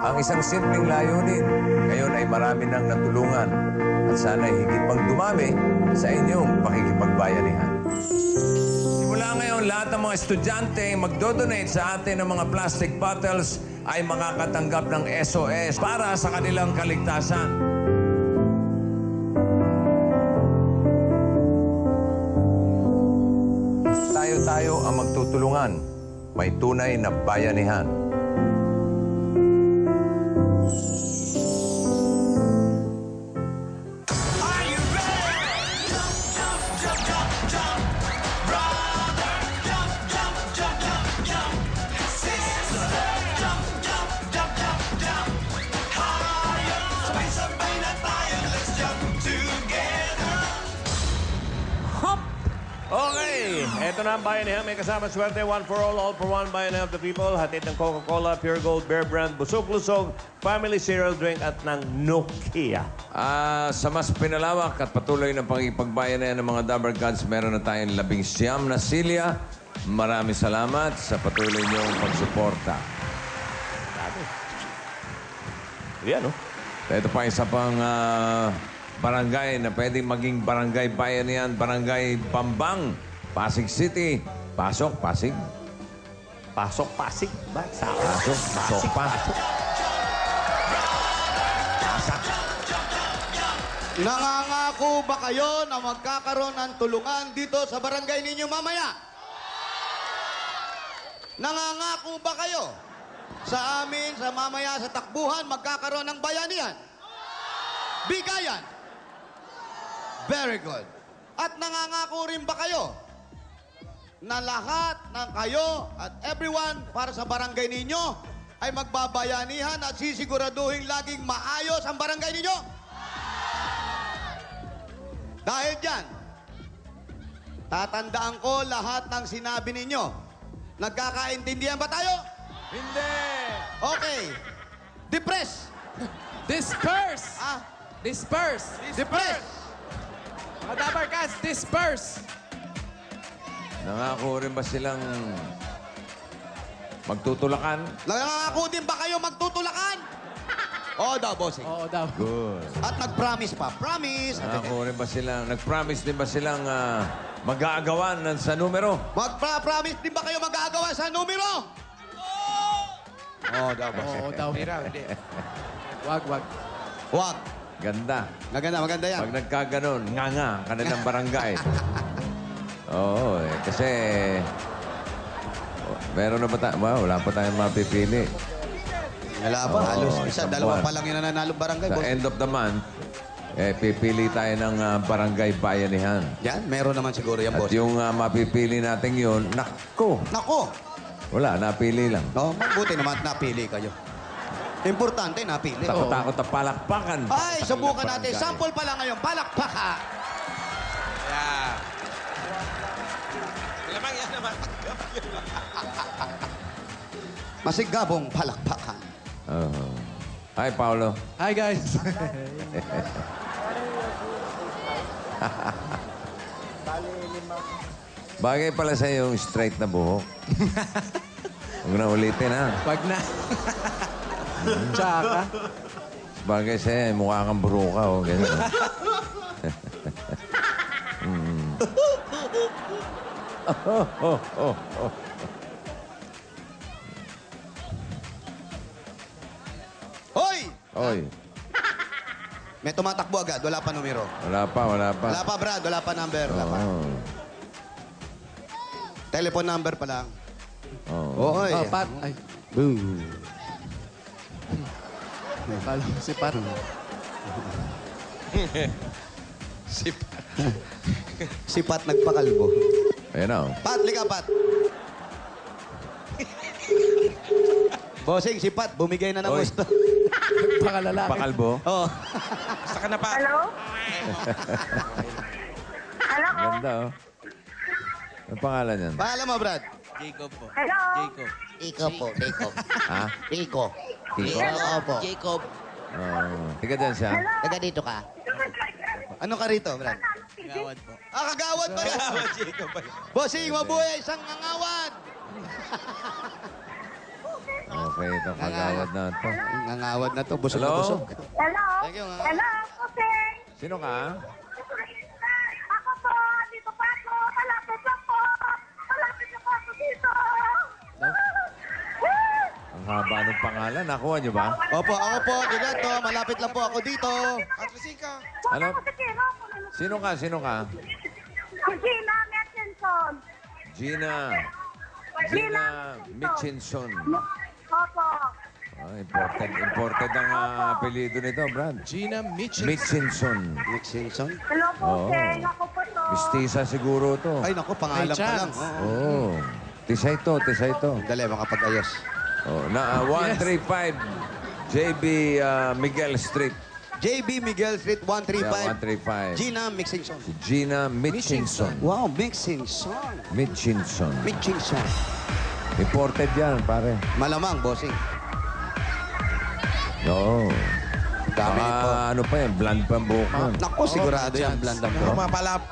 ang isang simpleng layunin. Ngayon ay marami nang natulungan at sana higit pang dumami sa inyong pakikipagbayanihan. Simula ngayon, lahat ng mga estudyante magdodonate sa atin ng mga plastic bottles ay makakatanggap ng SOS para sa kanilang kaligtasan. Tayo-tayo ang magtutulungan. May tunay na bayanihan. Okay, eto na ang bayanihan. May kasama swerte, one for all for one, bayanihan of the people. Hatid ng Coca-Cola, Pure Gold, Bear Brand, Busog-Lusog, Family Cereal Drink at ng Nokia. Sa mas pinalawak at patuloy na pagkipagbayanihan ng mga Dabber Gods, meron na tayong 19 na silya. Maraming salamat sa patuloy niyong pagsuporta. Yan, no? Ito pa isa pang barangay na pwedeng maging barangay bayanihan, barangay Bambang, Pasig City. Pasok, Pasig. Pasok, Pasig. Pasok, pasok pa. Nangangako ba kayo na magkakaroon ng tulungan dito sa barangay ninyo mamaya? Nangangako ba kayo sa amin, sa mamaya, sa takbuhan, magkakaroon ng bayanihan? Bigayan. Very good. At nangangako rin ba kayo na lahat ng kayo at everyone para sa barangay ninyo ay magbabayanihan at sisiguraduhin laging maayos ang barangay ninyo? Dahil dyan, tatandaan ko lahat ng sinabi ninyo. Nagkakaintindihan ba tayo? Hindi! Okay. Depress. Disperse! Ah, Disperse! depress. Mga Dabber Gods, disperse! Nangako rin ba silang magtutulakan? Nangangako din ba kayo magtutulakan? Oo daw, bossing. Oo daw. Good. At nag-promise pa. Promise. Nangako rin ba silang, nag-promise din ba silang mag-aagawan sa numero? Magpa-promise din ba kayo mag-aagawa sa numero? Oo daw, bossing. Oo daw. Wag, wag. Huwag. Ganda. Maganda yan. Pag nagkaganon, nga kanilang barangay. Oo, kasi meron na ba tayo? Wala pa tayong mapipili. Wala pa. Halos Oo, isa, isang dalawa buwan. pa lang yung nananalong barangay, Sa boss. end of the month, pipili tayo ng barangay bayanihan. Yan, meron naman siguro yan, At boss. yung mapipili natin yun, nako, Nako. wala, napili lang. No, mabuti naman napili kayo. Importante, napili. Takot-takot na palakpakan. Ay, subukan natin. Barangay. Sample pa lang ngayon. Palakpaka. Yeah. Lamang yan naman. Masigabong palakpakan. Hi, Paolo. Hi, guys. Bagay pala sa yung straight na buhok. Huwag na ulitin, ha? Wag na. Tsaka. Bagay sa'yo, mukha kang buruka, o. Ganyan. Hoy! Oy, May tumatakbo agad. Wala pa numero. wala pa. Wala pa, Brad. Wala pa number. Wala pa. Oo. Telephone number pa lang. Oo. Oy. Oh, Pat. Ay. Boom. Kala ko si Pat. Si Pat nagpakalbo. Ayun na, oh. Pat, liga, Pat. Bossing, si Pat, bumigay na ng Oy. gusto. Pakalalaki. Pakalbo. Oh. Basta ka na pa. Hello? Hello? Ganda, oh. Ang pangalan yan? Pangalan mo, Brad? Jacob po. Hello? Jacob. Iko po, Iko. Ha? Iko. Kiko? Oo po. Jacob. Oo. Tiga dyan siya. Taga dito ka. Ano ka rito, Brad? Gawad po. Ah, kagawad pa yan. Jacob pa. Bossing, mabuhay isang ngangawad. Okay, ito. Kagawad na ito. Ngangawad na to. Busog na Hello? busog. Hello? Thank you, nga. Hello, okay. Sino ka? Ako po, dito pa ako. Malapit lang po. Malapit na po ako dito. Ang haba ng pangalan. Nakuha niyo ba? Opo, ako po. Direto. Malapit lang po ako dito. Ano? Sino ka? Sino ka? Gina Metchinson. Gina. Gina Mitchinson. Opo. Imported ang apelido nito, Brad. Gina Mitchell. Mitchinson. Nick Simpson. Hello po, Oo. King. Ako po to. Mistisa siguro to. Ay, naku, pangalan May pa lang. chance. Oo. Oo. Tisa ito, tisa ito. Dali, makapag-ayos. Oh, na 135 JB Miguel Street. JB Miguel Street, 135. Yeah, 135. Gina Mixingson. Gina Mitchinson. Wow, Mixingson. Mitchinson. Mixingson. Imported yan, pare. Malamang, bossing. Oo. Dami nito. Ano pa yan? Bland pa ang buhok nun. Naku, sigurado yan. Blandang Naku, to.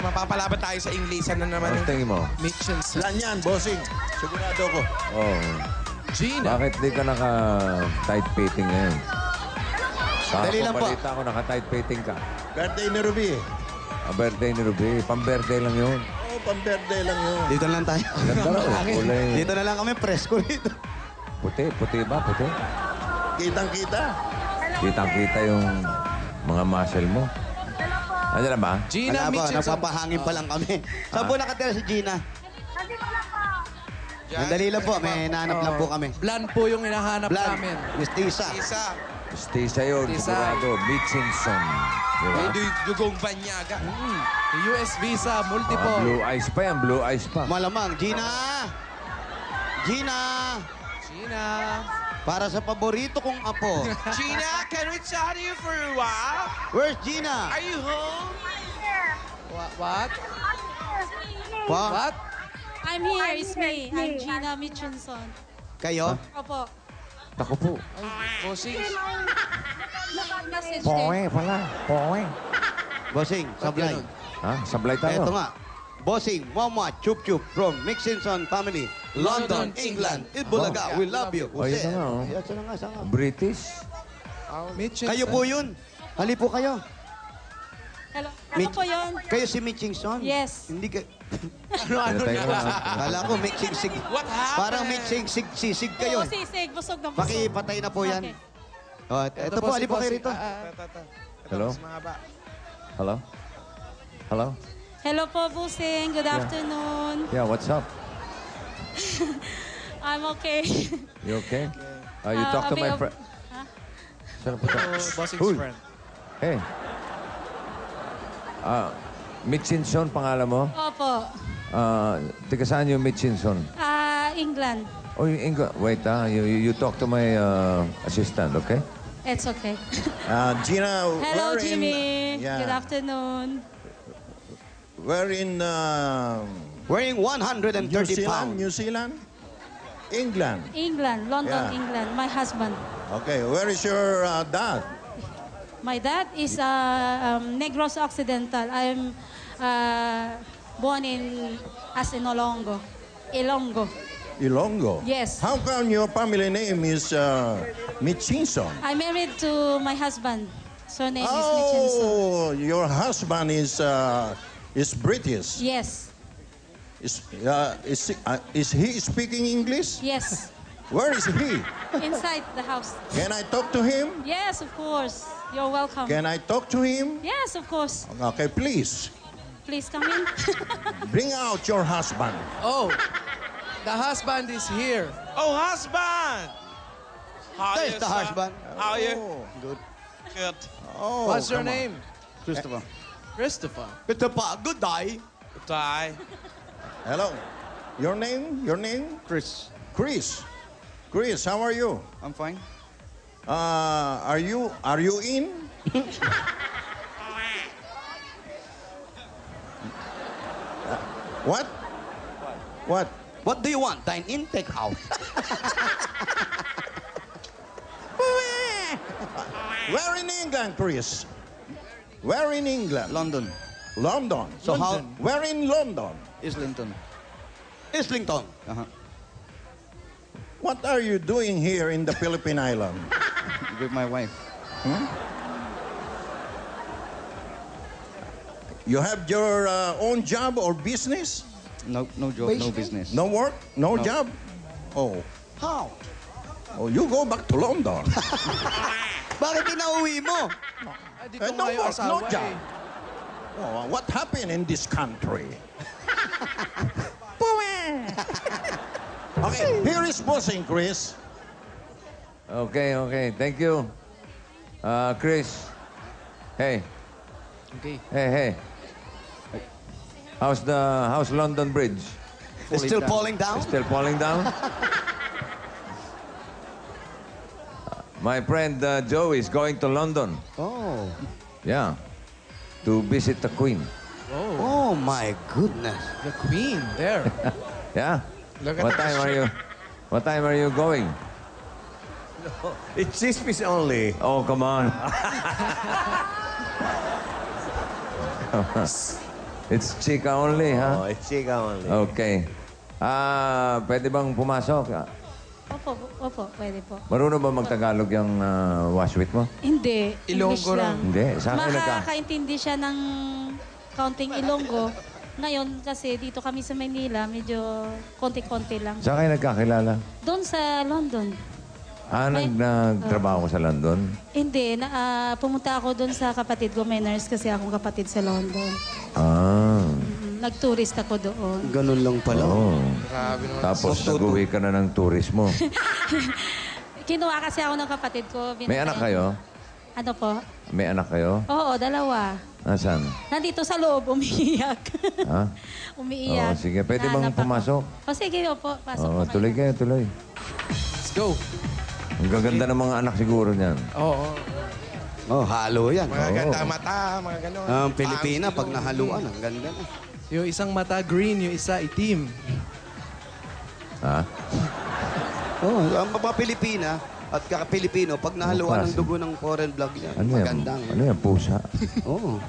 mapapalaban tayo sa Inglesan na naman. Ano tingin mo? Mitchelson. Plan yan, bossing. Sigurado ko. Oh. Gina. Bakit di ka naka-tight fitting ngayon? Dali lang po. Balita ko, naka-tight fitting ka. Birthday ni Ruby eh. Birthday ni Ruby. Pang-birthday lang yun. Oo, pang-birthday lang yun. Dito na lang tayo. Ganda raw. Kulay. Dito na lang kami, presko dito. Puti. Puti ba? Puti. Kitang-kita. Kitang-kita yung mga muscle mo. Andiyan na ba? Gina Wala pa, Mitchelson. napapahangin pa lang kami. Saan po nakatira si Gina? Nandito lang po. Mandali lang po, may nahanap lang po kami. Bland po yung hinahanap Blan, namin. Mistisa. Isa. Stay sa'yo, Tisa. sigurado. Mitchinson. Diba? May dugong banyaga. US visa, multiple. Blue eyes pa yan. Blue eyes pa. Malamang, Gina! Gina! Gina. Para sa paborito kong apo. Gina, can we chat you for a while? Where's Gina? Are you home? What? Pa? What? I'm here, it's me. I'm Gina Mitchinson. Kayo? Opo. Ako po. Bossing. Message Pala. Poe. Bossing, sablay. Ha? Sablay tayo. Eto nga. Bossing, Mama, Chup Chup from Mixinson family. London, London, England. Itbulaga, we love you. Oh, yun na nga, oh. Yan, saan nga, saan nga. British. Mitchelson. Kayo po yun. Hali po kayo. Hello. Ano po yun? Kayo si Mixinson? Yes. Hindi ka... Pinatay ko na. Kala ko mixing-sig. What happened? Parang mixing-sisig kayo. Oo, sisig. Busog na busog. Pakipatay na po yan. Okay. Oh, ito po, hali po kayo rito. Hello? Hello? Hello? Hello po, Busing. Good afternoon. Yeah, what's up? I'm okay. You okay? You talk to my friend. Huh? Saan po tayo? Bossing's Uy. friend. Hey. Mitchinson, pangalan mo? Opo. Tika saan yung Mitchinson? England. Oh, yung English. Wait, you talk to my assistant, okay? It's okay. Gina, Hello, we're Jimmy. in... Yeah. Good afternoon. We're in Weighing 130 New Zealand, pounds. New Zealand? England. England. London, Yeah. England. My husband. Okay, where is your dad? My dad is Negros Occidental. I'm born in Ilonggo. Ilonggo? Yes. How come your family name is Mitchinson? I'm married to my husband. Surname is Mitchinson. Oh, your husband is British. Yes. Is he speaking English? Yes. Where is he? Inside the house. Can I talk to him? Yes, of course. You're welcome. Can I talk to him? Yes, of course. Okay, please. Please come in. Bring out your husband. Oh, the husband is here. Oh, husband! How are There's you, the son? husband. How are you? Oh, Good. Good. oh, What's your come on. name? Christopher. Christopher. Ito pa, good day. Bye. Hello. Your name? Your name? Chris. Chris. Chris, how are you? I'm fine. Are you in? What? What? What do you want? Dine in, take out. Where in England, Chris? Where in England? London. London. So how? Where in London? Islington. Islington. What are you doing here in the Philippine Island? With my wife. You have your own job or business? No job, no business. No work? No, No. job? Oh. How? Oh, you go back to London. Bakit pinauwi mo? Dito No nga yung work, no asawa job. eh. Oh, what happened in this country? Okay, here is Bossing, Chris. Okay, okay. Thank you. Chris. Hey. Okay. Hey. How's London Bridge? It's still falling down? Still falling down? My friend Joe is going to London. Oh. Yeah. To visit the Queen. Oh, my goodness. The queen, there. Yeah. Look at What the time are you? What time are you going? It's chismis only. Oh, come on. It's chika only, Oh, huh? it's chika only. Okay. Pwede bang pumasok? Opo, pwede po. Marunong ba magtagalog yung washwit mo? Hindi. English Ilonggo lang. Hindi. Sa akin Makakaintindi siya ng kaunting Ilonggo. Ngayon kasi dito kami sa Maynila, medyo konti-konti lang. Saan kayo nagkakilala? Doon sa London. Nagtrabaho ko sa London? Hindi, pumunta ako doon sa kapatid ko. May nurse kasi akong kapatid sa London. Nag-tourist ako doon. Ganun lang pala. Oh. Grabe naman. Tapos nag-uwi ka na ng turismo. Kinuha kasi ako ng kapatid ko. May anak kayo? Ano po? May anak kayo? Oo, dalawa. Nasaan? Nandito sa loob, umiiyak. Ha? Umiiyak. Sige. Pwede bang Nahanap ako. pumasok? O sige, opo. Pasok po kayo. Tuloy kayo, tuloy. Let's go. Ang gaganda ng mga anak siguro niyan. Oo. Oh, halo yan. Mga ganda mata, mga ganon. Ang Pilipina, pag nahaluan, ang ganda na. Yung isang mata green, yung isa itim. Ha? Oh, ang mga Pilipina at Pilipino, pag nahaluan ng klase? dugo ng foreign blood yan, Ano yan? magandang. Ano yan? Pusa? Oh.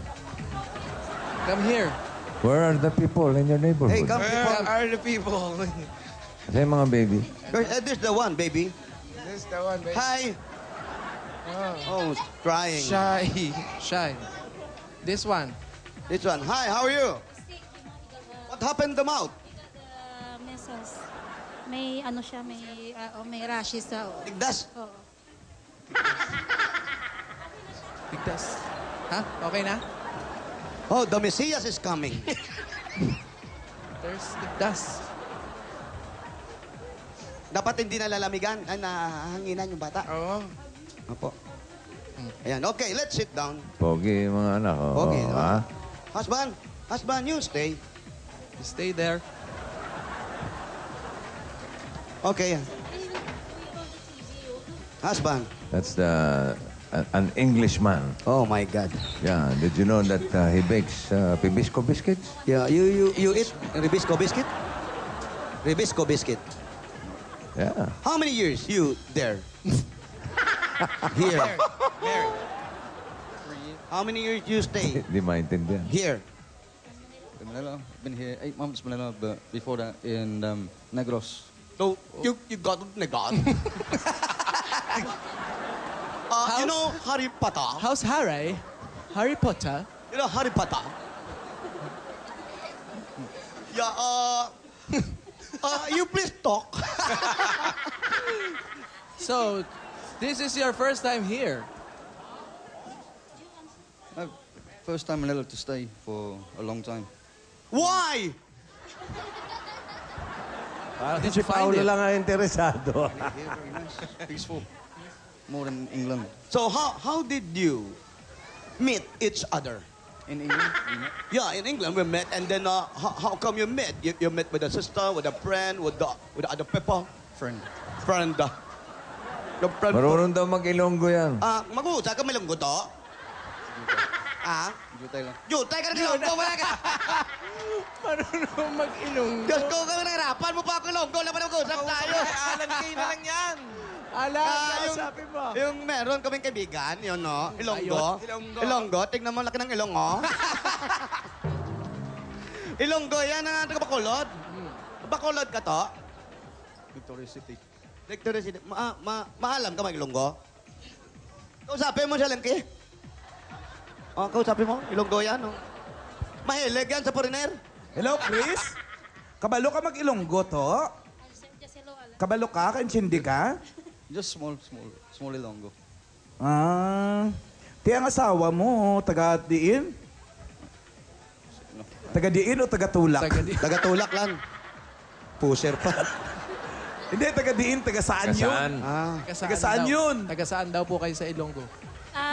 Come here. Where are the people in your neighborhood? Hey, come people. are the people? Kasi mga baby. This the one, baby. This is the one, baby. Hi. Oh, crying. Shy. This one. This one. Hi, how are you? What happened to the mouth? Measles. May ano siya, may rashes sa... Tigdas. Oo. Tigdas. Ha? Okay na? Oh, the Messias is coming. There's tigdas. Dapat hindi nalalamigan, nahanginan yung bata. Oo. Opo. Ayan, okay, let's sit down. Pogi yung mga anak. Oh, Okay, ha? Husband, you stay. You stay there. Okay. Husband. That's an Englishman. Oh my God. Yeah. Did you know that he bakes Pibisco biscuits? Yeah, you eat Ribisco biscuit? Ribisco biscuit. Yeah. How many years you there? Here. How many years you stay Hindi maintindihan. here? In Manila, been here 8 months, Manila, but before that in Negros. So you got negot. You know Harry Potter? How's Harry? Harry Potter? You know Harry Potter? Yeah, you please talk. So, this is your first time here. First time Manila to stay for a long time. Why? Did you find Paulo it? lang ang interesado. Here, very nice, peaceful. More than England. So how did you meet each other? In England, we met. Yeah, in England we met, and then how come you met? You met with a sister, with a friend, with the other people? Friend. Friend. The friend. Marunong daw mag-Ilonggo yan. Mag-uusap ka malunggo to? Jutay lang. Jutay ka na kilonggo, wala ka. Marunong mag-ilong. Diyos ko ka nahirapan mo pa ako kilonggo, laban mag-uusap tayo. Alan Kay na lang yan. Sabi mo. Yung meron kaming kaibigan, yun no, Ilonggo. Ilonggo, tignan mo, laki ng ilong, oh. Ilonggo, yan ang taga Bacolod. Bacolod ka to? Victoria City. Victoria City. Maalam ka mag-Ilonggo? Kausapin mo siya, Lengke. Oh, kausapin mo. Ilonggo yan, oh. Mahilig yan sa foreigner. Hello, Chris? Kabalo ka mag-Ilonggo to? Kabalo ka? Kaintindi ka? Just small Ilonggo. Ti ang asawa mo, taga-diin? Taga-diin o taga-tulak? Taga-tulak lang. Pusher pa. Hindi, taga-diin, taga-saan yun? Saan? Taga-saan daw? yun? Taga-saan daw po kayo sa Ilonggo?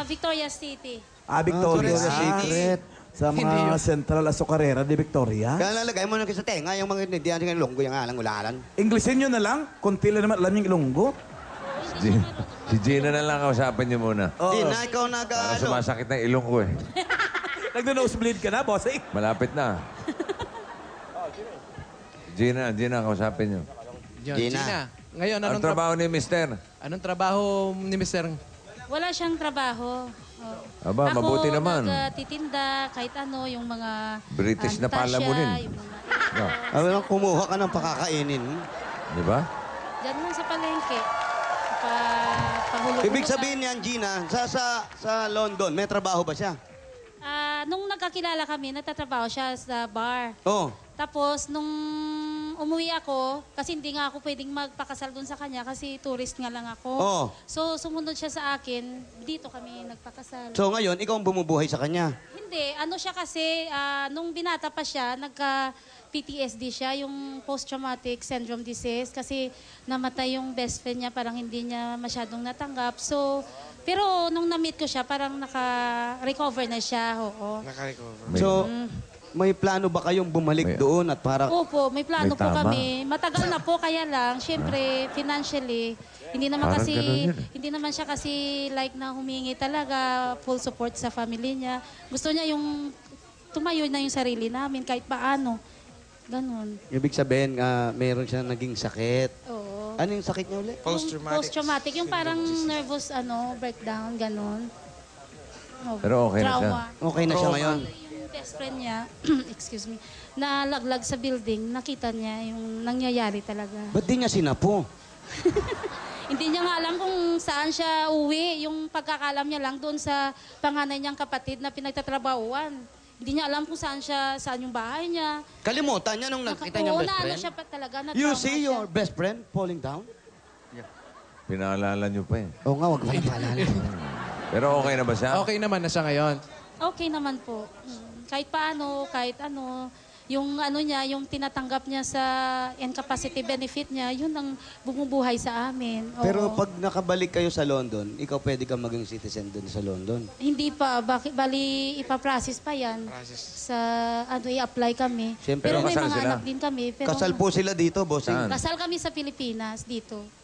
Victoria City. Victoria. Secret. Sa mga Central Azucarera de Victoria. Kaya nalagay mo na sa tenga yung mga hindi yan yung Ilonggo, yung alang-ulalan. Englishin nyo na lang. Kunti lang naman alam yung Ilonggo. Si Gina na lang kausapin niyo muna. Di na, ikaw Para nag-ano. sumasakit na ilong ko eh. Nagno-nosebleed ka na, bossing. Malapit na. Gina, kausapin niyo. Gina. Ngayon, Anong trabaho ni Mister? Anong trabaho ni Mr. Wala siyang trabaho. Aba, mabuti naman. Ako nagtitinda, kahit ano, yung mga... British na Tasya, palamunin. yung mga... Lang kumuha ka ng pakakainin. Di ba? Diyan lang sa palengke. Pahulog-hulog Ibig ka. sabihin niyan, Gina, sa London, may trabaho ba siya? Nung nagkakilala kami, nagtatrabaho siya sa bar. Oo. Tapos, nung umuwi ako, kasi hindi nga ako pwedeng magpakasal doon sa kanya kasi tourist nga lang ako. Oo. So, sumunod siya sa akin, dito kami nagpakasal. So ngayon, ikaw ang bumubuhay sa kanya. Hindi, ano siya kasi, nung binata pa siya, nagka-PTSD siya, yung post-traumatic syndrome disease, kasi namatay yung best friend niya, parang hindi niya masyadong natanggap. So, pero nung na-meet ko siya, parang naka-recover na siya, oo. Naka-recover. So, may plano ba kayong bumalik doon at para... Opo, may plano May po tama. kami. Matagal na po, kaya lang, syempre, financially, hindi naman Parang kasi, ganun yun eh. hindi naman siya kasi like na humingi talaga, full support sa family niya. Gusto niya yung tumayo na yung sarili namin kahit paano. Ganun. Ibig sabihin, meron siya naging sakit. Oo. Ano yung sakit niya ulit? Post-traumatic. Post-traumatic, yung parang nervous breakdown, ganun. Oh, Pero okay na siya. trauma. Okay na siya ngayon. Yung best friend niya, excuse me, nalaglag sa building, nakita niya yung nangyayari talaga. Ba't di niya sinapo? Hindi niya nga alam kung saan siya uwi. Yung pagkakalam niya lang doon sa panganay niyang kapatid na pinagtatrabahuan. Hindi niya alam kung saan yung bahay niya. Kalimutan niya nung nakita niya Oo, best na ano friend? siya pa talaga, na You trauma see siya. your best friend falling down? Pinaalala niyo pa eh. Oo nga, wag mo paalala. Pero okay na ba siya? Okay naman na siya ngayon. Okay naman po. Kahit paano, kahit ano, yung ano niya, yung tinatanggap niya sa incapacity benefit niya, yun ang bumubuhay sa amin. Oo. Pero pag nakabalik kayo sa London, ikaw pwede kang maging citizen dun sa London. Hindi pa, bali ipaprocess pa yan. Sa i-apply kami. Siyempre, pero may kasal mga sila. anak din kami. Pero Kasal po sila dito, bossing. Saan? kasal kami sa Pilipinas, dito.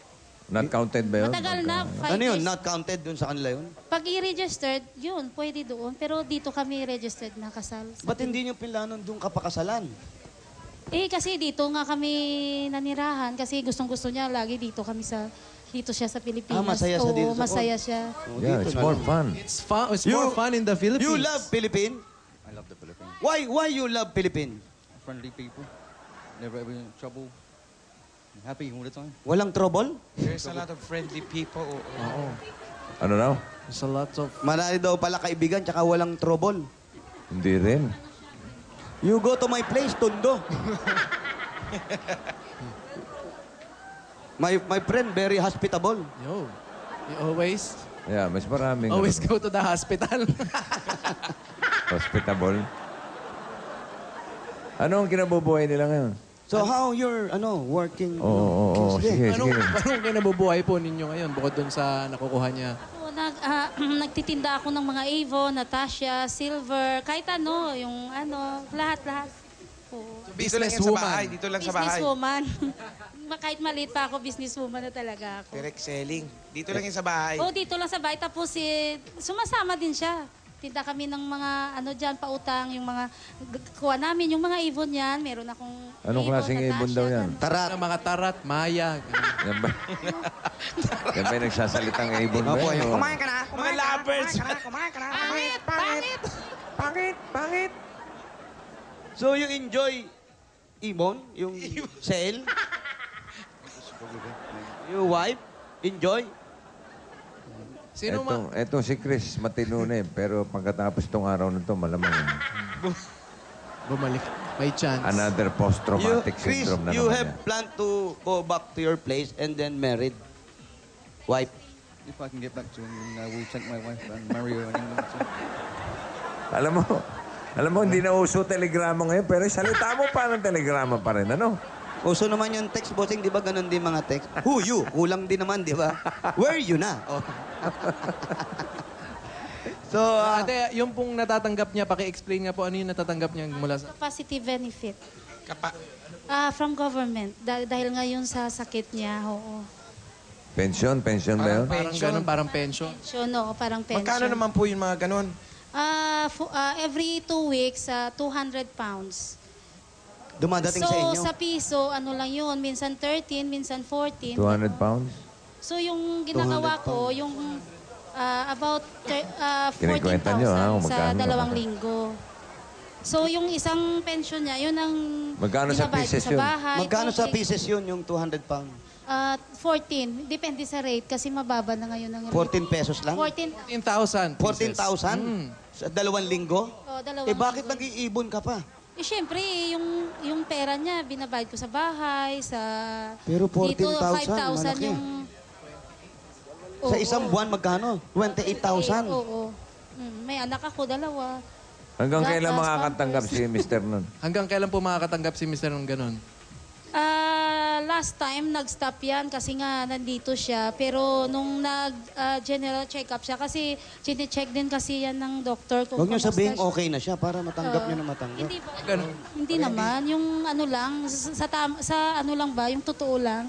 Not counted ba yun? Matagal na, 5 Ano yun? years. Not counted dun sa kanila yun? Pag i-registered, yun, pwede doon. Pero dito kami registered na kasal. Ba't hindi nyo pilanon dun kapakasalan? Kasi dito nga kami nanirahan. Kasi gustong-gusto niya, lagi dito siya sa Pilipinas. Masaya siya Oo, dito sa masaya siya. Yeah, it's more fun. It's more fun in the Philippines. You love Philippines? I love the Philippines. Why you love Philippines? Friendly people. Never ever in trouble. I'm happy all the time. Walang trouble? There's a lot of friendly people. Ano raw? There's a lot of... Marami daw pala kaibigan, tsaka walang trouble. Hindi rin. You go to my place, Tondo. my friend, very hospitable. Yo, you always Yeah, mas maraming... go to the hospital. Hospitable. Ano ang kinabubuhay nila ngayon? So how you're working? Oo, sige, Anong sige. kinabubuhay po ninyo ngayon bukod dun sa nakukuha niya? Ako, nagtitinda ako ng mga Avon, Natasha, Silver, kahit ano, yung lahat-lahat. Oo. Dito lang yan sa bahay. Dito lang sa bahay. Businesswoman. Kahit maliit pa ako, businesswoman na talaga ako. Direct selling. Dito lang yan sa bahay. Oo, dito lang sa bahay. Tapos sumasama din siya. Tinda kami ng mga dyan, pautang, yung mga kuha namin, yung mga Avon yan. Meron akong Anong klaseng Natasha, ibon daw yan? ganun. Tarat. Ng mga tarat, maya. ganun. Yan ba? Yan ba yung nagsasalitang ibon ba? Opo, yan? yan. O- ka na. Mga lovers. Kumain ka na. Pangit. So you enjoy Ibon? Yung sale? Your wife? Enjoy? Sino ma... Eto si Chris, matino na eh. Pero pagkatapos tong araw na to, malamang Bumalik. May chance. another post-traumatic Chris, syndrome na you naman have yan. planned to go back to your place and then married? Wife? If I can get back to England, I will take my wife and marry her in England. So. Alam mo, hindi na uso telegrama ngayon, pero salita mo pa ng telegrama pa rin, ano? Uso naman yung text, bossing, di ba ganun din mga text? Who you? Kulang din naman, di ba? Where you na? Oh. So, Ate, yung pong natatanggap niya, paki-explain nga po ano yung natatanggap niya mula sa... Capacity benefit. Kapa From government. Dahil ngayon sa sakit niya, oo. Pension ba yun? Parang ganun, parang pension. Pension, oo, parang pension. Magkano naman po yung mga ganon? Every 2 weeks, 200 pounds. dumadating So, sa inyo. sa piso, ano lang yun, minsan 13, minsan 14. 200 pounds? So, yung ginagawa 200 ko, yung about Kinikwenta nyo, ha, 14,000 kung sa magkano 2 linggo. So, yung isang pension niya, yun ang Magkano sa binabayad ko pieces sa yun? bahay. Magkano sa tubig. pieces yun, yung 200 pounds? 14. Depende sa rate kasi mababa na ngayon ang rate. 14 pesos lang? 14. 14,000. 14,000? Sa 2 linggo? Dalawang Bakit linggo. nag-iibon ka pa? Siyempre, yung pera niya, binabayad ko sa bahay, sa... Pero Dito, 14,000, 5,000 malaki. yung... Sa Oo. isang buwan, magkano? 28,000? Oo. May anak ako, 2. Hanggang Gatas, kailan makakatanggap si Mr. nun? Hanggang kailan po makakatanggap si Mr. ng ganun? Last time, nag-stop yan kasi nga nandito siya. Pero nung nag-general check-up siya, kasi chine-check din kasi yan ng doktor kung Huwag niyo kamusta sabihin siya. okay na siya para matanggap niyo na matanggap. Hindi ba? Ganun. Hindi naman. Yung ano lang, sa ano lang ba, yung totoo lang.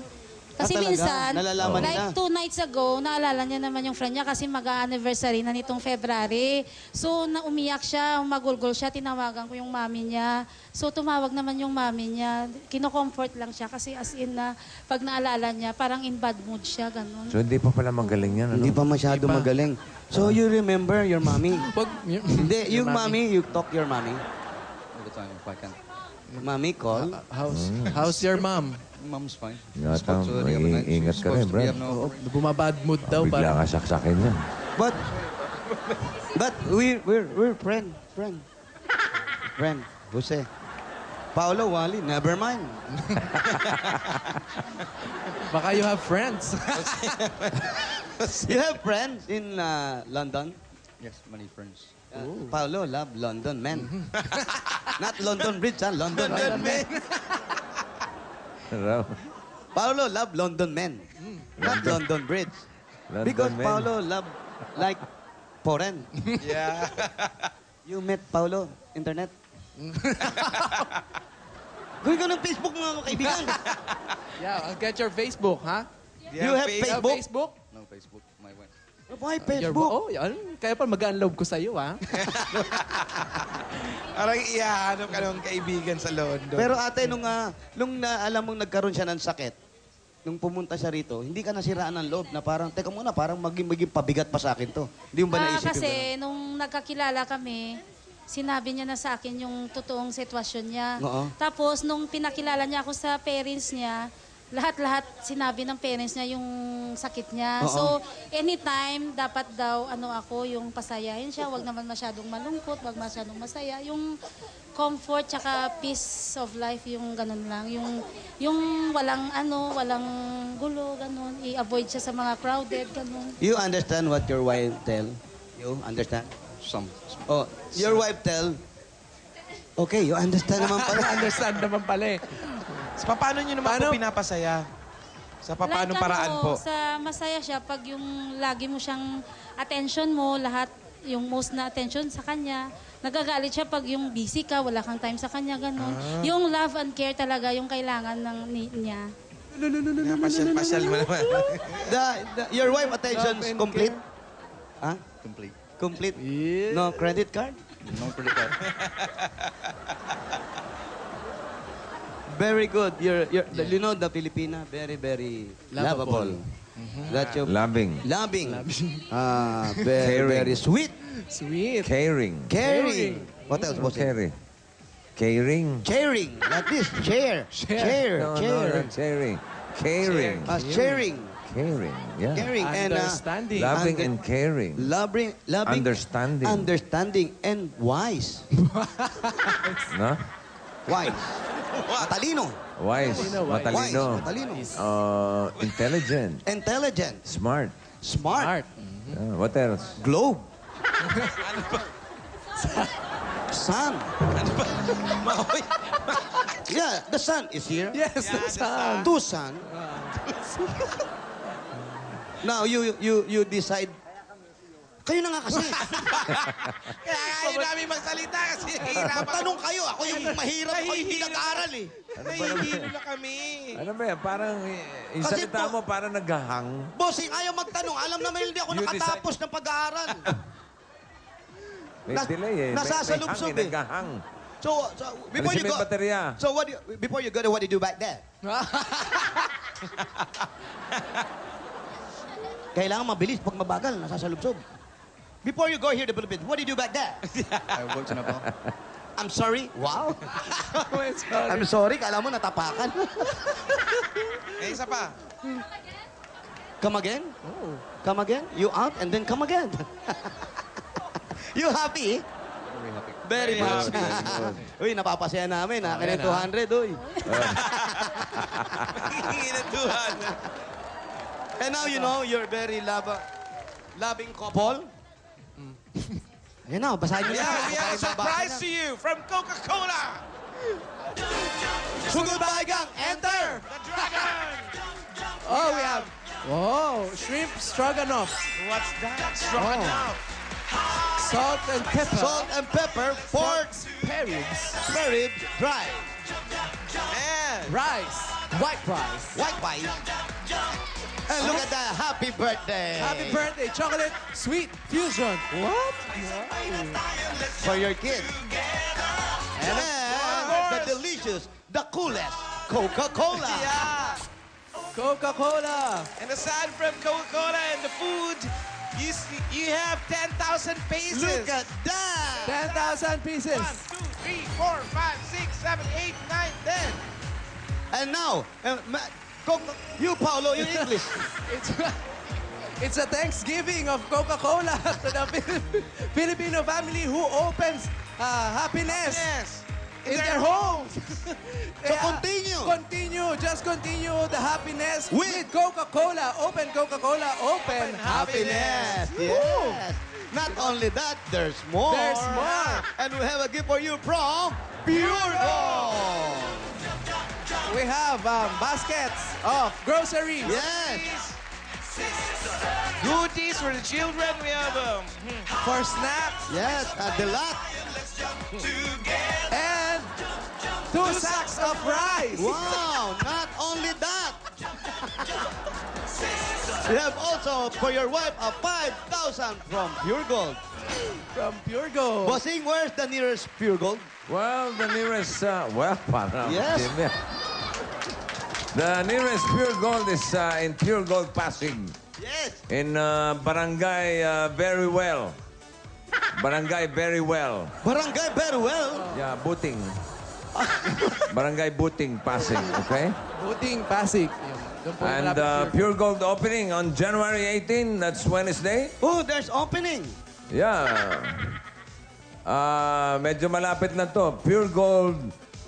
Kasi talaga? minsan, Nalalaman like nila? 2 nights ago, naalala niya naman yung friend niya kasi mag-anniversary na nitong February. So, umiyak siya, magulgol siya, tinawagan ko yung mami niya. So, tumawag naman yung mami niya. Kino-comfort lang siya kasi as in na pag naalala niya, parang in bad mood siya, ganun. So, hindi pa pala magaling yan, ano? Hindi pa masyado magaling. So, you remember your mommy? Wag, Hindi, yung mommy, you talk your mommy. All the time, if I can. Mommy call. how's your mom? Mom's fine. Ingatan, Spoke to her the other night. ingat She's ka rin, supposed to Brad. be up now. Oo, bumabad mood daw. Bigla Parang, ka saksakin yan. But we're friend. Jose. Paolo, Wally, never mind. baka you have friends. You have friends in London? Yes, many friends. Paolo love London men. Not London Bridge, London men. Raw. Paolo love London men. Not London Bridge. London Because men. Paolo love like foreign. Yeah. You met Paolo, internet? Gawin ka ng Facebook mga kaibigan. Yeah, I'll get your Facebook, ha? You have You have Facebook? Facebook? No Facebook, my wife. Why Your Facebook? Oh, yan. Kaya pa mag-unload ko sa'yo, ha? Parang iyahanap ka ng kaibigan sa London. Pero ate, nung alam mong nagkaroon siya ng sakit, nung pumunta siya rito, hindi ka nasiraan ng loob na parang, teka muna, parang maging pabigat pa sa akin to. Hindi mo ba naisip yung Kasi nung nagkakilala kami, sinabi niya na sa akin yung totoong sitwasyon niya. Oo. Tapos nung pinakilala niya ako sa parents niya, lahat-lahat sinabi ng parents niya yung sakit niya. Oo. So, anytime, dapat daw ako yung pasayahin siya. Wag naman masyadong malungkot, wag masyadong masaya. Yung comfort tsaka peace of life, yung ganun lang. Yung walang walang gulo, ganun. I-avoid siya sa mga crowded, ganun. You understand what your wife tell? You understand? Some. Oh, your wife tell, okay, you understand naman pala. Understand naman pala eh. So, paano nyo naman po pinapasaya? Sa paanong paraan po? Sa masaya siya pag yung lagi mo siyang attention mo, lahat yung most na attention sa kanya. Nagagalit siya pag yung busy ka, wala kang time sa kanya, ganun. Yung love and care talaga yung kailangan niya. Pasyal-pasyal mo naman. Your wife attention is complete? Huh? Complete. Complete? Yeah. No credit card? No credit card. Very good. You know the Filipina, very, very lovable. That's your Loving. loving. Very, Caring. very sweet. Sweet. Caring. Caring. What else? What's it? Caring. Caring. Caring. Like this. Chair. Chair. No, Chair. not caring. Caring. Sharing. Caring. Yeah. Caring and Understanding. Loving and caring. loving, Understanding. understanding, and wise. No? Wise. Matalino. Wise. Matalino. Wise. Matalino. Intelligent. Intelligent. Smart. Smart. What else? Globe. Sun. Yeah, the sun is here. Yes, the sun. Two sun. Now you decide. Kayo na nga kasi. Kaya ayaw namin magsalita kasi nahihirapan. Tanong kayo. Ako yung mahirap. Ako yung hindi nag-aaral eh. Nahihilo na kami. Ano ba yan? Parang, yung Kasi salita po- mo parang naghahang. Bossing, ayaw magtanong. Alam naman hindi ako You nakatapos ng pag-aaral. May delay eh. Nasasalubsob may eh. naghahang. So before Kasi you may go. baterya. So before you go there, what do you do back there? Kailangan mabilis. Pag mabagal, nasasalubsob. Before you go here to the Philippines, what do you do back there? I worked in a bar. I'm sorry. Wow. Sorry. I'm sorry. Kala mo natapakan. Eh, isa pa. Come again? Come again? You out and then come again. You happy? Very happy. Very much. Uy, napapasaya namin. Akin yung 200, uy. Hihingi ng 200. And now, you know, you're very loving couple. Ayan na, basahin niyo na. Yeah, we have a surprise to you from Coca-Cola. Sugod Bahagang, enter! The Dragon. Oh, we have... Whoa, shrimp stroganoff. What's that? Stroganoff. Salt and pepper. Salt and pepper, pork, spare ribs. spare ribs, dry, And Rice. White rice. white wine. And look at that, happy birthday. Happy birthday, chocolate sweet fusion. What? For your kids. And the delicious, the coolest, Coca-Cola. yeah. Coca-Cola. And aside from Coca-Cola and the food, you have 10,000 pesos. Look at that. 10,000 pieces. 1, 2, 3, 4, 5, 6, 7, 8, 9, 10. And now, you, Paolo, you English. It's a Thanksgiving of Coca-Cola to the Filipino family who opens happiness Yes. in their homes. So continue. Just continue the happiness With with Coca-Cola. Open Coca-Cola, open Happiness. Yes. Not only that, there's more. There's more. And we have a gift for you from Pure Gold. We have baskets of groceries. Yes. Goodies for the children. We have For snacks Yes, the lot. and 2 sacks of rice. Wow, not only that. We have also for your wife a 5,000 from Pure Gold. From Pure Gold. Bossing, where's the nearest Pure Gold? Well, the nearest, parang... Yes. Jimmy. The nearest Pure Gold is in Pure Gold Pasig. Yes. In Barangay Very Well. Barangay Very Well. Barangay Beruel. Yeah, Buting. Barangay Buting, Pasig, okay? Buting Pasig. Doon po And malapit Pure Pure Gold opening on January 18, that's Wednesday. Oh, there's opening. Yeah. Medyo malapit na to. Pure Gold,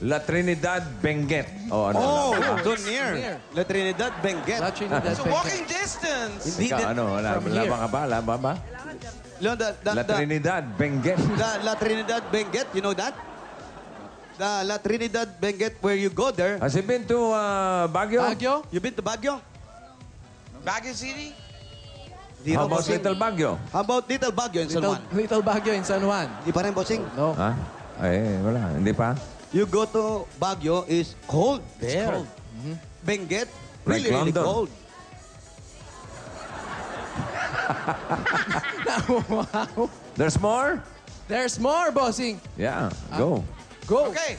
La Trinidad, Benguet. Oh, ano? Oh, ano? doon near. La Trinidad, Benguet. La Trinidad, It's a Benguet. walking distance. Hindi Ikaw, din. ano? Laban ka ba? Laban ba? La Trinidad, Benguet. La Trinidad, Benguet, you know that? The La Trinidad, Benguet, where you go there. Has he been to Baguio? Baguio? You been to Baguio? Baguio City? Di How raw, about bossing. Little Baguio? How about Little Baguio in San Juan? Little Baguio in San Juan. Di pa rin, bossing. No. Ha? Ay, wala. Hindi pa? You go to Baguio, is cold there. cold. Benguet, Like really, really London. cold. Wow. There's more? There's more, bossing. Yeah, go. Go. Okay.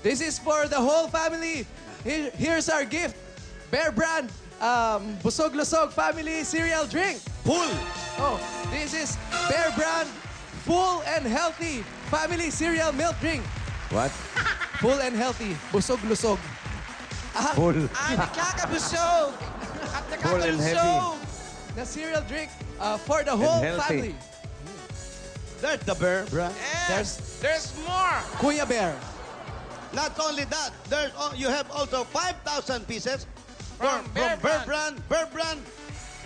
This is for the whole family. Here's our gift. Bear Brand Busog Lusog Family Cereal Drink. Full. Oh, this is Bear Brand Full and Healthy Family Cereal Milk Drink. What? Full and healthy. Busog Lusog. Full. Ang nakakabusog. At Full and heavy. nakakalusog. The cereal drink for the whole healthy. family. There's the Bear Brand. Yes, there's more. Kuya Bear. Not only that, you have also 5,000 pieces From Bear Brand. Bear Brand,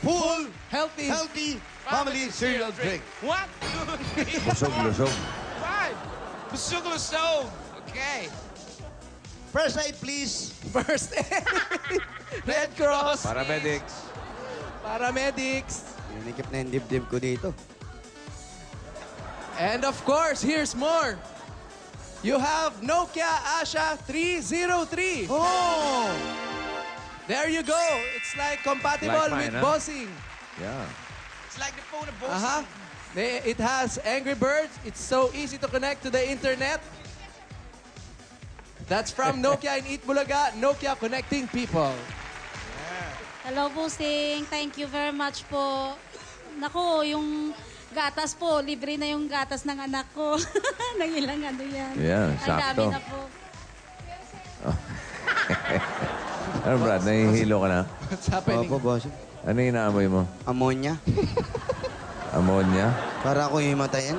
full, Healthy. healthy family cereal drink. What? Busog-lusog. Five. Busog-lusog. Okay. First aid, please. First aid. Red Cross. Paramedics. Paramedics. Inikip na yung dibdib ko dito. And of course, here's more. You have Nokia Asha 303. Oh! There you go. It's like compatible Like mine, with huh? bossing. Yeah. It's like the phone of boss. It has Angry Birds. It's so easy to connect to the internet. That's from Nokia in Eat Bulaga. Nokia connecting people. Hello, Busing. Thank you very much po. Naku, yung gatas po, libre na yung gatas ng anak ko. Nang ilang ano yan. Yeah, Ang dami sakto. na po. Ano, Brad? Nahihilo ka na? What's happening? Opo, boss. Ano yung inaamoy mo? Ammonia. Ammonia? Para ako himatayin.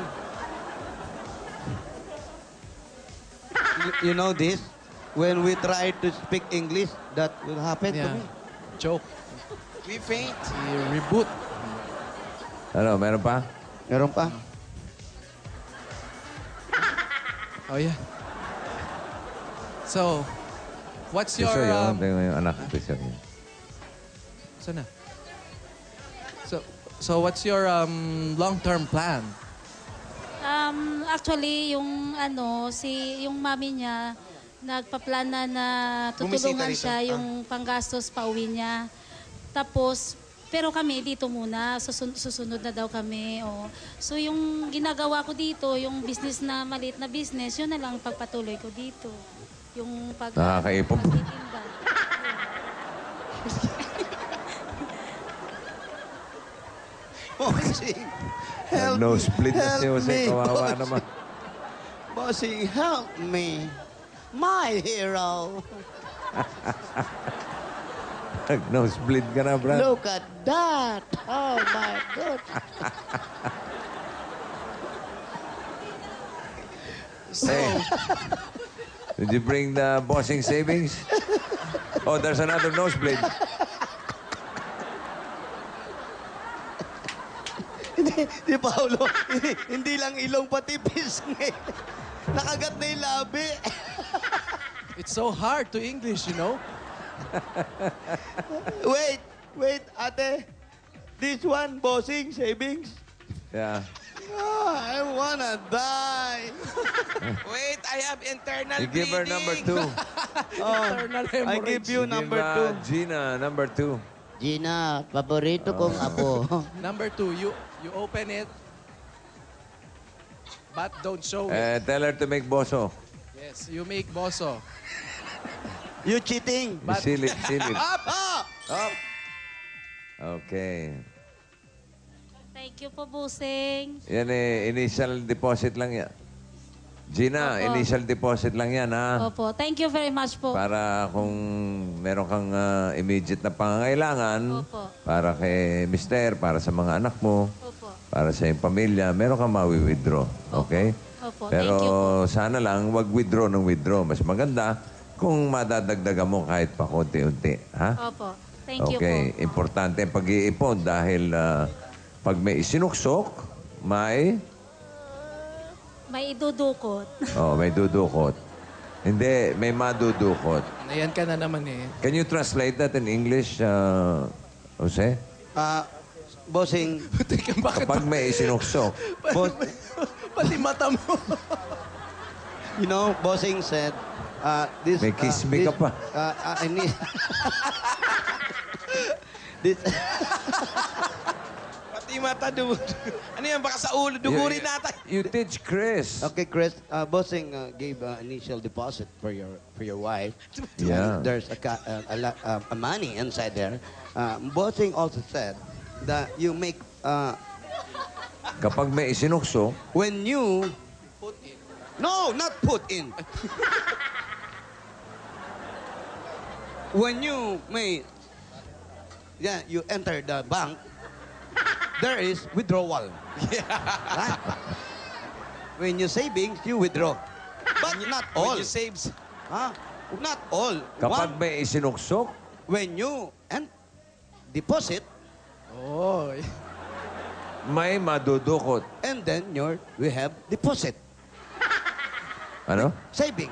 You know this? When we try to speak English, that will happen to Yeah. me. Joke. We faint. Reboot. Ano, meron pa? Meron pa? Oh, yeah. So, what's your... Piso yun. Tingnan mo yung anak ko. Piso yun. Sana. So what's your long-term plan? Actually, yung yung mami niya, nagpaplana na tutulungan Bumisita siya rito. yung panggastos pauwi niya. Tapos, pero kami dito muna, susunod na daw kami. Oh. So yung ginagawa ko dito, yung business na maliit na business, yun na lang pagpatuloy ko dito. Yung Nakakaipon po. pagtitinda. Bossing, help Nosebleed na si Jose. Kawawa naman. Bossing, help me. My hero. Nosebleed ka na, Brad. Look at that. Oh, my God. Hey. Did you bring the bossing savings? Oh, there's another nosebleed. Di Paolo, hindi lang ilong pati pisngi. Nakagat na yung labi. It's so hard to English, you know? Wait, ate. This one, bossing, savings. Yeah. Oh, I wanna die. Wait, I have internal You give her number bleeding. 2. Oh, I give you number Give, 2. Gina, number 2. Gina, paborito kong apo. Number 2, you open it, but don't show it. Tell her to make boso. Yes, you make boso. You cheating. Silip. Up! Up. Okay. Thank you po, Busing. Yan initial deposit lang yan. Gina, Opo. initial deposit lang yan, ha? Opo, thank you very much po. Para kung meron kang immediate na pangangailangan, Opo. para kay mister, para sa mga anak mo, Opo. para sa iyong pamilya, meron kang mawi-withdraw. Okay? Opo, Pero thank you po. sana lang, wag withdraw ng withdraw. Mas maganda kung madadagdagan mo kahit pa konti-unti. Ha? Opo, thank you po. Okay, importante ang pag-iipon dahil pag may isinuksok, may May idudukot. may dudukot. Hindi, may madudukot. Ayan ka na naman eh. Can you translate that in English, Jose? Bossing, Teka, bakit Kapag may isinuksok. boss, pati mata mo? you know, bossing said, this... May kismi ka pa. I need... this... Pati mata, dude. Ano yan, baka sa ulo, dugurin natin. You teach Chris. Okay, Chris, bossing gave initial deposit for your wife. Yeah. There's a lot of money inside there. Bossing also said that you make Kapag may isinuksok, when you put in. No, not put in. when you you enter the bank, there is withdrawal. Right? When you savings, you withdraw. But not all. When you saves. Huh? Not all. Kapag may isinuksok, When you deposit, Oh. may madudukot. and then we have deposit. Ano? Savings.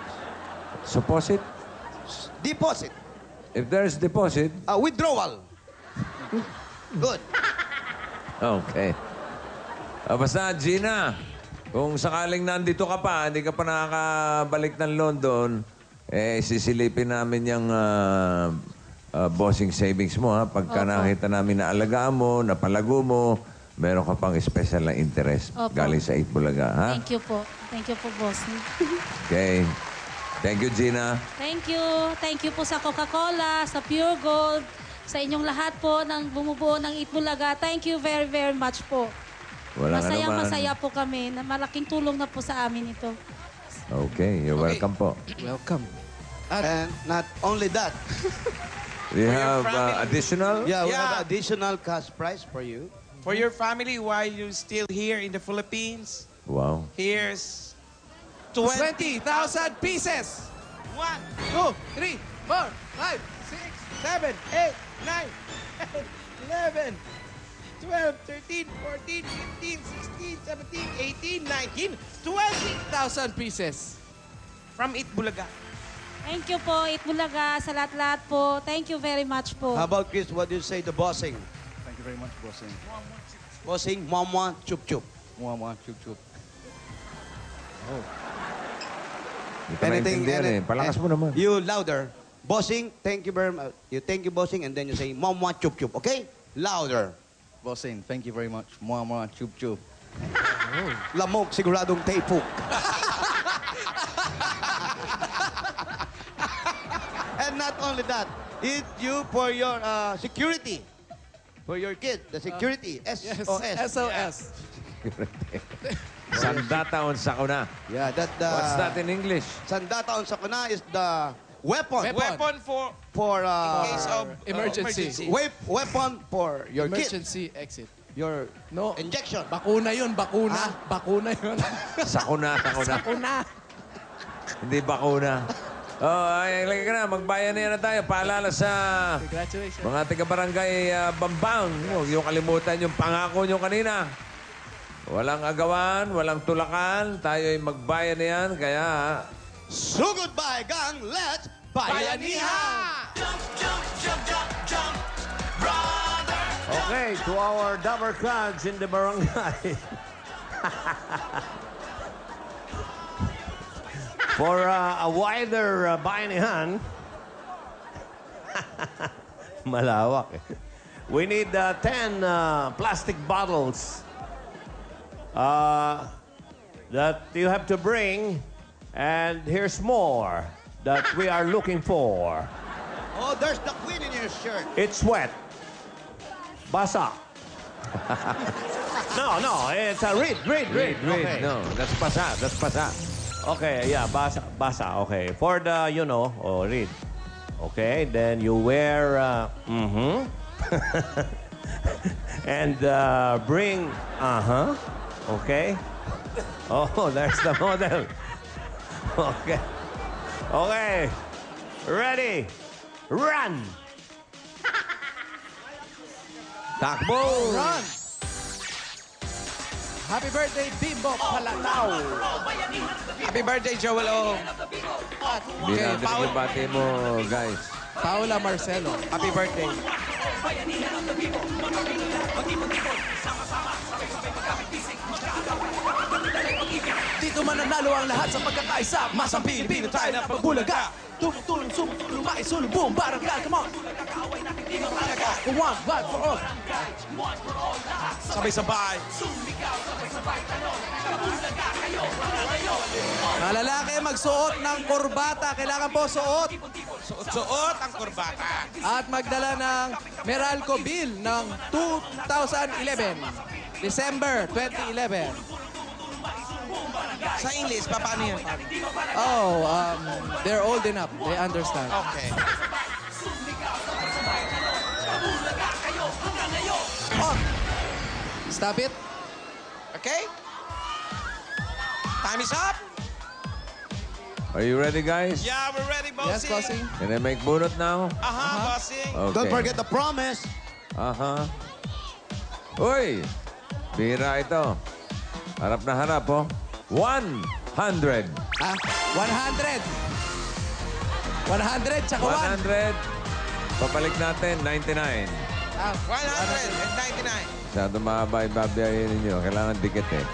Supposit? Deposit. If there's deposit, Withdrawal. Good. okay. Basta, Gina, kung sakaling nandito ka pa, hindi ka pa nakakabalik ng London, sisilipin namin yung bossing savings mo, ha? Pagka nakita namin na alagaan mo, napalago mo, meron ka pang special na interest galing sa Itbulaga, ha? Thank you po. Thank you po, boss. Okay. Thank you, Gina. Thank you. Thank you po sa Coca-Cola, sa Pure Gold, sa inyong lahat po ng bumubuo ng Itbulaga. Thank you very, very much po. Wala ka naman. Masaya po kami. Na malaking tulong na po sa amin ito. Okay, you're welcome po. Welcome. And not only that, We have additional? we have Yeah. additional cash prize for you. For your family, while you're still here in the Philippines, Wow. here's 20,000 pieces. 1, 2, 3, 4, 5, 6, 7, 8, 9, 10, 11, 12, 13, 14, 15, 16, 17, 18, 19, 20,000 1,000 pieces. from Itbulaga. Thank you po, Itbulaga, sa lahat-lahat po. Thank you very much po. How about Chris, what do you say to bossing? Thank you very much, bossing. Bossing, mama, chup chup. Mwah, chup chup. Hindi ko naintindihan eh. Palakas mo naman. You louder. Bossing, thank you very much. You thank you, bossing, and then you say mama, chup chup. Okay? Louder. Bossing, thank you very much. Mwah, chup chup. Lamok, siguradong tapok. And not only that, it's you for your security. For your kid, the security. SOS. SOS. Sandataon sa kuna. Yeah, What's that in English? Sandataon sa kuna is the weapon. Weapon for For case of Emergency. weapon for your kid. Emergency exit. Your No. injection. Bakuna yun, bakuna. Bakuna yun. Sakuna. Bakuna. Hindi bakuna. Ay, lagi ka na. Magbayanihan na tayo. Paalala sa Congratulations. mga taga-barangay Bambang. Huwag niyo kalimutan yung pangako niyo kanina. Walang agawan, walang tulakan. Tayo ay magbayanihan. Kaya, So goodbye, gang. Let's bayanihan! Okay, to our Dabber Cats in the barangay. For a wider bayanihan, malawak eh. We need 10 plastic bottles that you have to bring. And here's more that we are looking for. Oh, there's the queen in your shirt. It's wet. Basa. No, it's a read. read. Okay. No, that's pasa. Okay, yeah, basa. Okay, for the, read. Okay, then you wear, and bring, okay. Oh, there's the model. Okay. Ready. Run. Takbo! Run! Happy birthday, Bimbo Palataw! Happy birthday, Joel O. Binandas yung bati mo, guys. Paula Marcelo. Happy birthday. Dito mananalo ang lahat sa pagkakaisa. Masang Pilipino tayo na pagbulaga. Tumutulong, lumais, sulubong, barangay, come on! For one, one for all. Sabay-sabay. Mga lalaki, magsuot ng kurbata. Kailangan po suot. Suot ang kurbata. At magdala ng Meralco bill ng 2011. December 2011. Sa English, paano yan? Oh, they're old enough. They understand. Okay. Stop it. Okay? Time is up. Are you ready, guys? Yeah, we're ready, Yes, bossing. bossing. Can I make bunot now? Bossing. Okay. Don't forget the promise. Uy! Bira ito. Harap na harap, oh. 100. 100. 100, tsaka 1. 100. Papalik natin, 99. 199. Masyado mahaba yung babayarin ninyo. Kailangan dikit eh.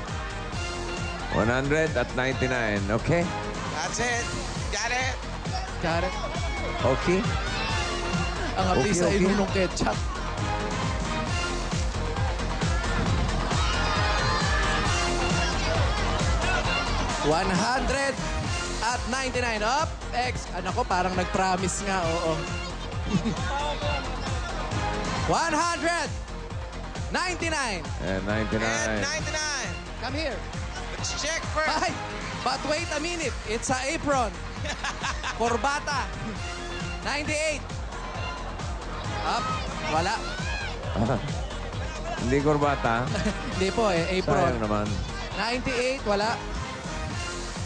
100 at 99, okay? That's it. Got it. Got it. Okay? Ang api sa Okay. inunong ketchup. $100 at 99. Up. X. Ano ko, parang nag-promise nga. Oo. 100. 99. And 99. And 99. Come here. Let's check first. Ay, but wait a minute. It's a apron. Corbata. 98. Up. Wala. Hindi kurbata. Hindi po eh. Apron. Sayang naman. 98. Wala.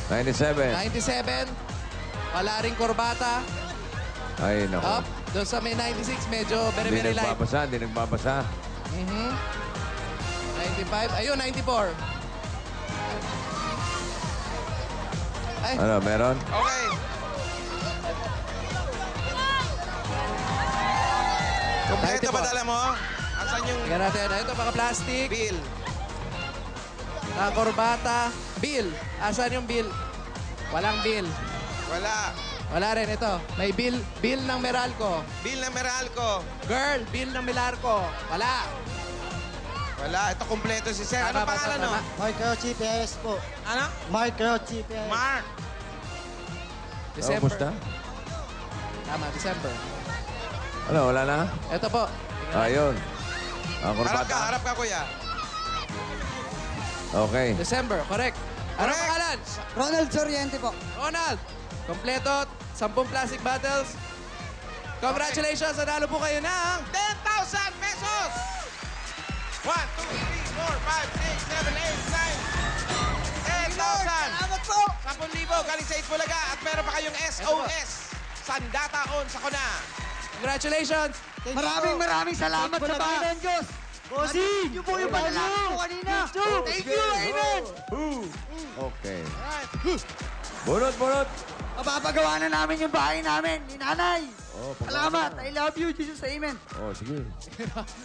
97. 97. Wala rin corbata. Ay, naku. Up. Doon sa may 96, medyo very, Hindi very light. nagbabasa, hindi nagbabasa. 95. Ayun, 94. Ay, Ano, meron? Okay. Kompleto ba dala mo? Asan yung tingnan natin. Ito, mga plastic. bill? Corbata. Bill. Asan yung bill? Walang bill. Wala. Wala rin. Ito. May bill. Bill ng Meralco. Bill na Meralco. Girl, bill ng Meralco. Wala. Wala. Ito kompleto si Sir. Ano Tama ba, pangalan tama? no? Microchip PS po. Ano? Microchip PS. Mark. December. Kumusta? Tama, December. Ano, wala na? Ito po. Ayun. Ang Harap kurbata. ka, kuya. Okay. December, correct. Ano Correct. pangalan? Ronald Soriente po. Ronald. Kompleto. 10 plastic bottles. Congratulations. Nanalo po kayo ng 10,000 pesos! 1, 2, 3, 4, 5, 6, 7, 8, 9. 10,000! Salamat po. 10,000 galing sa Itbulaga at meron pa kayong SOS. Sandataon sa kuna. Congratulations. Maraming salamat sa Panginoon Diyos. Bossing! Yun po yung panalangin ko kanina. Thank you, Amen! Okay. Bunot, bunot. Mapapagawa na namin yung bahay namin, ni Nanay. Oh, Salamat. I love you, Jesus. Amen. Oh, sige.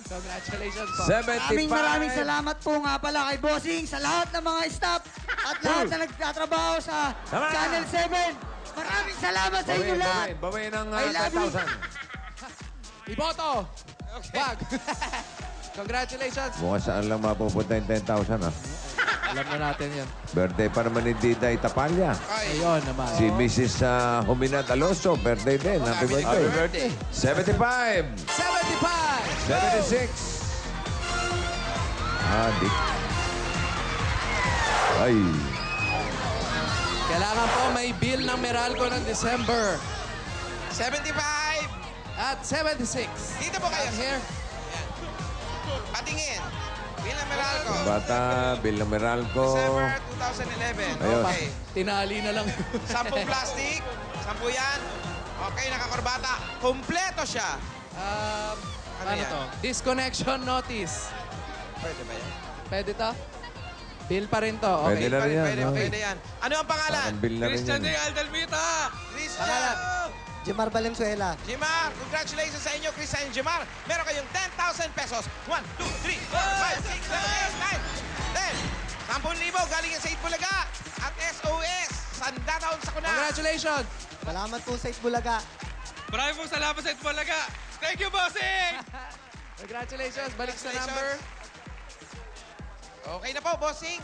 Congratulations po. 75. Maraming salamat po nga pala kay Bossing, sa lahat ng mga staff at lahat na nagtatrabaho sa Tama. Channel 7. Maraming salamat sa inyo lahat. Bawi ng I love you. 10,000. Iboto. Wag. Congratulations. Mukhang saan lang mapupunta yung 10,000, ah. Alam na natin yan. Birthday pa naman ni Diday Tapalya. Ayun naman. Si Mrs. Huminat Alonso, birthday din. Happy birthday. 75. 75. 76. Di. Ay. Kailangan po may bill ng Meralco ng December. 75! At 76. Dito po kayo. Here. Patingin. Bill na Meralco. Bata, Bill ng Meralco. December 2011. Ayun. Okay. Tinali na lang. 10 plastic. 10 yan. Okay, nakakorbata. Kompleto siya. Ano yan? to? Disconnection notice. Pwede ba yan? Pwede to? Bill pa rin to. Pwede Okay. na rin yan. Pwede, no? pwede yan. Ano ang pangalan? Parang Bill na rin yan. Aldalmita. Christian. Pangalan? Jimar Valenzuela. Jimar, congratulations sa inyo, Christian and Jimar. Meron kayong 10,000 pesos. 1, 2, 3, 4, 5, 6, 7, 8, 9. 10,000 galing yan sa Itbulaga. At SOS, Sandataon sa kuna. Congratulations. Salamat po sa Itbulaga. Maraming pong salamat sa Itbulaga. Thank you, bossing! Congratulations. Balik sa number. Okay na po, bossing.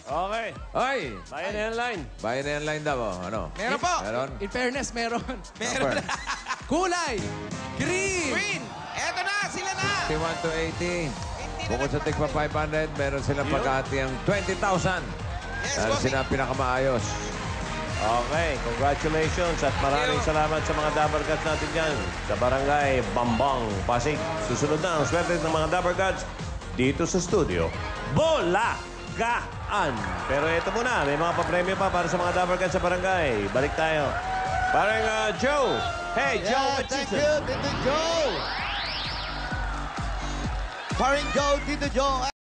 Okay. Ay! Bayan na yan line. Bayan na yan line daw. oh. Ano? Meron po. Meron? In fairness, meron. Meron. Kulay. Green. Green. Eto na, sila na. 51 to 80. Hindi na Bukod sa tigpa 500, meron silang pagkahati ang 20,000. Yes, Dahil bossing. sila pinakamaayos. Okay, congratulations at maraming salamat sa mga Dabber Gods natin dyan sa Barangay Bambang, Pasig. Susunod na ang swerte ng mga Dabber Gods. dito sa studio, Bulagaan. Pero ito muna, may mga papremyo pa para sa mga Dabarkan sa barangay. Balik tayo. Parang Joe. Hey, Joe. Yeah, thank you, Tito Joe. Paring Joe, Tito Joe.